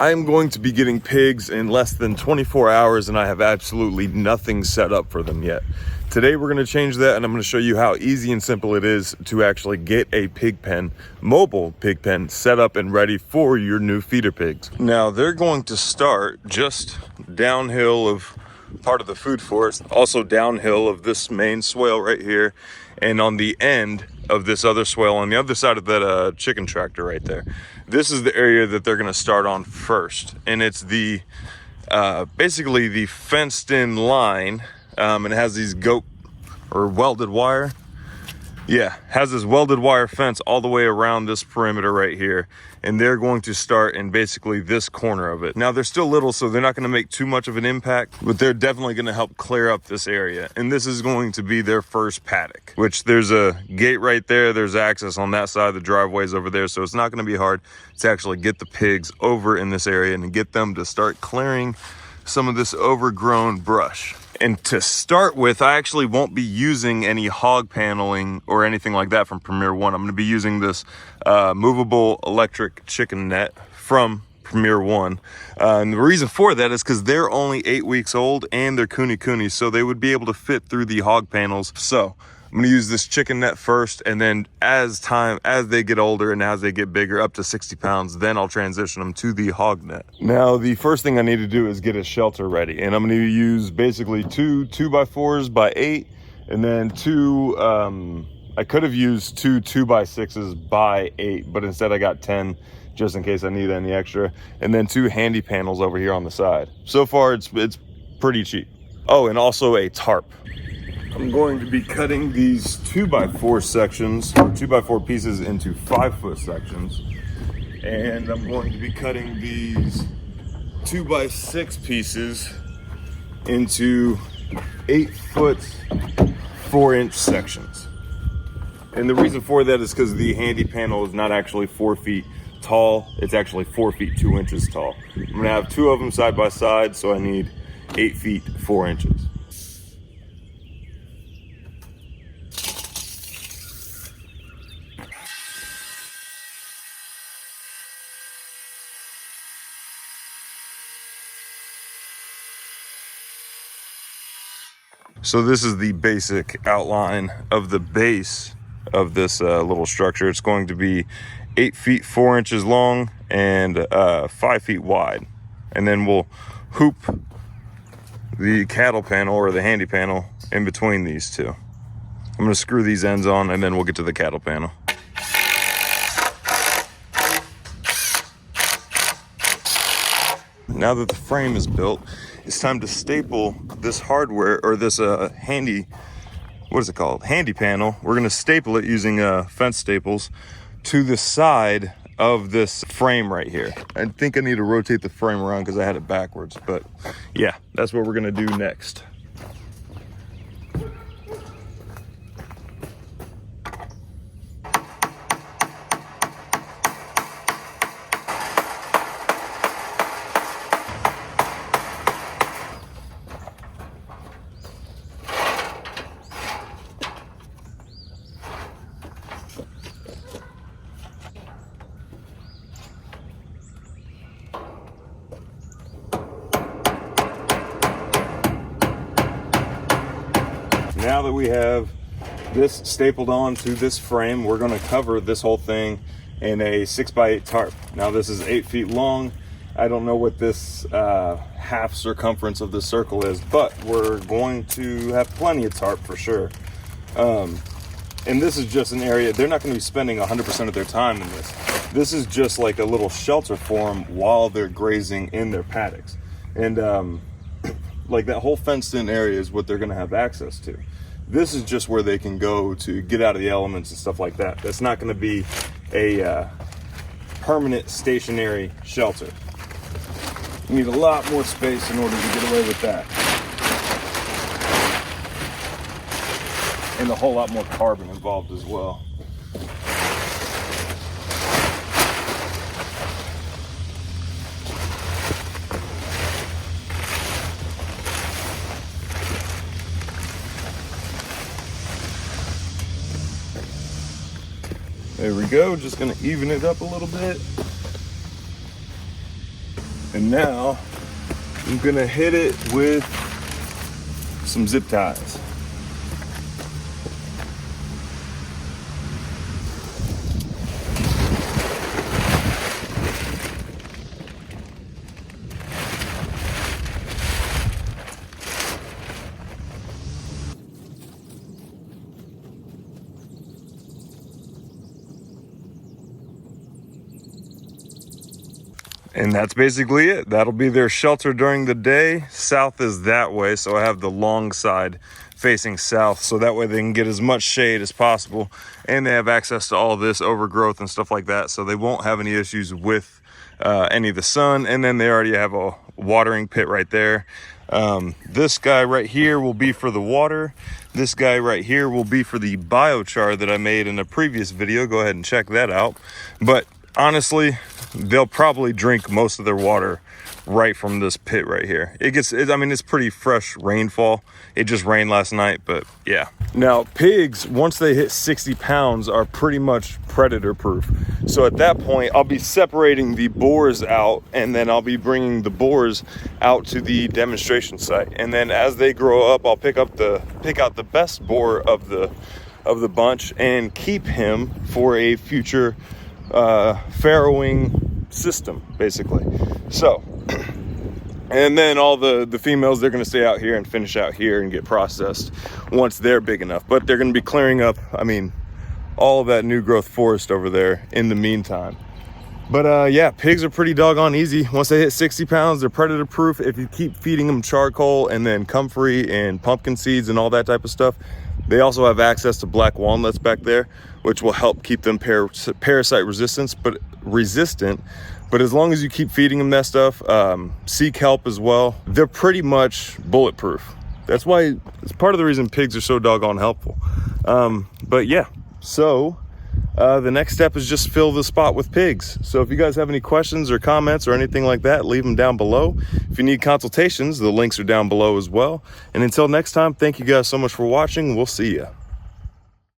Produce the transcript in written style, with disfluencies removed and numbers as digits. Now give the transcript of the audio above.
I'm going to be getting pigs in less than 24 hours and I have absolutely nothing set up for them yet. Today we're going to change that and I'm going to show you how easy and simple it is to actually get a pig pen, mobile pig pen, set up and ready for your new feeder pigs. Now they're going to start just downhill of part of the food forest, also downhill of this main swale right here, and on the end of this other swale on the other side of that chicken tractor right there. This is the area that they're going to start on first, and it's the basically the fenced in line, and it has these goat or welded wire. Yeah, has this welded wire fence all the way around this perimeter right here, and they're going to start in basically this corner of it. Now they're still little, so they're not going to make too much of an impact, but they're definitely going to help clear up this area. And this is going to be their first paddock, which there's a gate right there. There's access on that side. The driveway's over there, so it's not going to be hard to actually get the pigs over in this area and get them to start clearing some of this overgrown brush. And to start with, I actually won't be using any hog paneling or anything like that from Premier One. I'm going to be using this movable electric chicken net from Premier One. And the reason for that is because they're only 8 weeks old and they're cooney, so they would be able to fit through the hog panels. So I'm going to use this chicken net first, and then as they get older and as they get bigger, up to 60 pounds, then I'll transition them to the hog net. Now, the first thing I need to do is get a shelter ready, and I'm going to use basically two 2x4s by 8, and then two, I could have used two 2x6s by 8, but instead I got 10 just in case I need any extra, and then 2 handy panels over here on the side. So far, it's pretty cheap. Oh, and also a tarp. I'm going to be cutting these 2x4 sections, 2x4 pieces into 5-foot sections. And I'm going to be cutting these 2x6 pieces into 8-foot, 4-inch sections. And the reason for that is because the handy panel is not actually 4 feet tall. It's actually 4 feet 2 inches tall. I'm gonna have 2 of them side by side, so I need 8 feet 4 inches. So this is the basic outline of the base of this little structure. It's going to be 8 feet 4 inches long and 5 feet wide. And then we'll hoop the cattle panel or the handy panel in between these two. I'm going to screw these ends on and then we'll get to the cattle panel. Now that the frame is built, it's time to staple this hardware, or this handy panel. We're going to staple it using fence staples to the side of this frame right here. I think I need to rotate the frame around because I had it backwards, but yeah, that's what we're going to do next. Now that we have this stapled on to this frame, we're going to cover this whole thing in a 6x8 tarp. Now this is 8 feet long. I don't know what this half circumference of the circle is, but we're going to have plenty of tarp for sure. And this is just an area, they're not going to be spending 100% of their time in this. This is just like a little shelter for them while they're grazing in their paddocks. And like that whole fenced in area is what they're going to have access to. This is just where they can go to get out of the elements and stuff like that. That's not going to be a permanent stationary shelter. You need a lot more space in order to get away with that. And a whole lot more carbon involved as well. There we go, just gonna even it up a little bit. And now I'm gonna hit it with some zip ties. And that's basically it. That'll be their shelter during the day. South is that way, so I have the long side facing south, so that way they can get as much shade as possible, and they have access to all this overgrowth and stuff like that, so they won't have any issues with any of the sun. And then they already have a watering pit right there. This guy right here will be for the water. This guy right here will be for the biochar that I made in a previous video. Go ahead and check that out. But honestly, they'll probably drink most of their water right from this pit right here. I mean, it's pretty fresh rainfall. It just rained last night, but yeah. Now, pigs, once they hit 60 pounds, are pretty much predator proof. So at that point, I'll be separating the boars out, and then I'll be bringing the boars out to the demonstration site. And then as they grow up, I'll pick out the best boar of the bunch and keep him for a future farrowing system, basically. So, and then all the females, they're going to stay out here and finish out here and get processed once they're big enough. But they're going to be clearing up, I mean, all of that new growth forest over there in the meantime. But yeah, pigs are pretty doggone easy. Once they hit 60 pounds, they're predator proof. If you keep feeding them charcoal and then comfrey and pumpkin seeds and all that type of stuff. They also have access to black walnuts back there, which will help keep them parasite resistant. But as long as you keep feeding them that stuff, sea kelp as well, they're pretty much bulletproof. That's why, it's part of the reason pigs are so doggone helpful. But yeah, so the next step is just fill the spot with pigs. So if you guys have any questions or comments or anything like that, leave them down below. If you need consultations, the links are down below as well. And until next time, thank you guys so much for watching. We'll see ya.